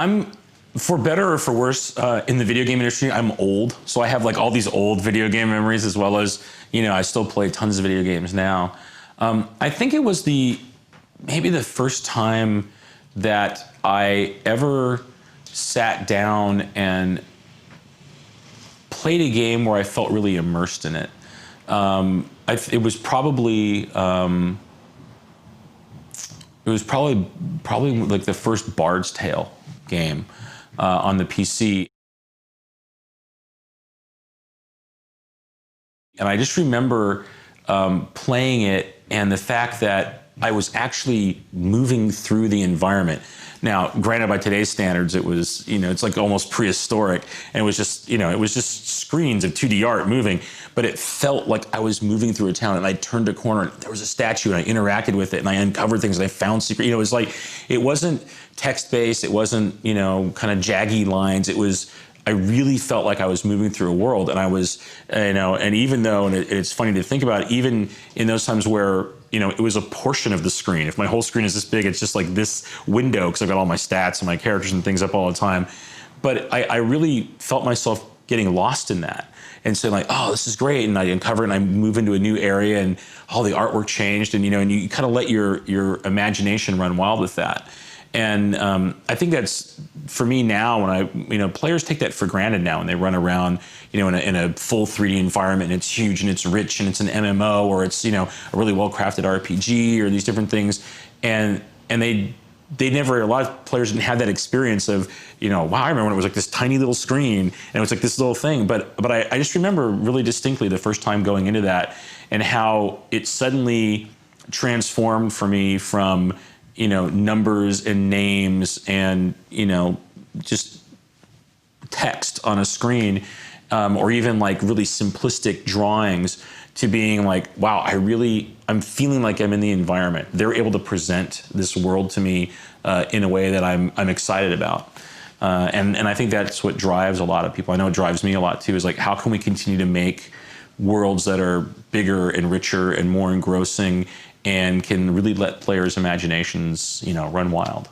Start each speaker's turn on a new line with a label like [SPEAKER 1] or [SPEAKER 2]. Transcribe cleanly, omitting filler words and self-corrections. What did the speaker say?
[SPEAKER 1] I'm, for better or for worse, in the video game industry, I'm old. So I have like all these old video game memories as well as, I still play tons of video games now. I think it was maybe the first time that I ever sat down and played a game where I felt really immersed in it. It was probably like the first Bard's Tale game on the PC. And I just remember playing it and the fact that I was actually moving through the environment. Now, granted, by today's standards, it was, it's like almost prehistoric, and it was just, it was just screens of 2D art moving, but it felt like I was moving through a town, and I turned a corner, and there was a statue, and I interacted with it, and I uncovered things, and I found secret, it was like, it wasn't text-based, it wasn't, kind of jaggy lines, it was, I really felt like I was moving through a world, and I was, and even though, and it's funny to think about, even in those times where, it was a portion of the screen. If my whole screen is this big, it's just like this window because I've got all my stats and my characters and things up all the time. But I really felt myself getting lost in that and saying like, oh, this is great. And I uncover and I move into a new area and all the artwork changed. And, and you kind of let your imagination run wild with that. And I think that's, for me now, when players take that for granted now when they run around, in a full 3D environment and it's huge and it's rich and it's an MMO or it's, a really well-crafted RPG or these different things. And they never, a lot of players didn't have that experience of, wow, I remember when it was like this tiny little screen and it was like this little thing. But I just remember really distinctly the first time going into that and how it suddenly transformed for me from, numbers and names and, just text on a screen, or even like really simplistic drawings to being like, wow, I'm feeling like I'm in the environment. They're able to present this world to me in a way that I'm excited about. And I think that's what drives a lot of people. I know it drives me a lot too, is like, how can we continue to make worlds that are bigger and richer and more engrossing and can really let players' imaginations, run wild.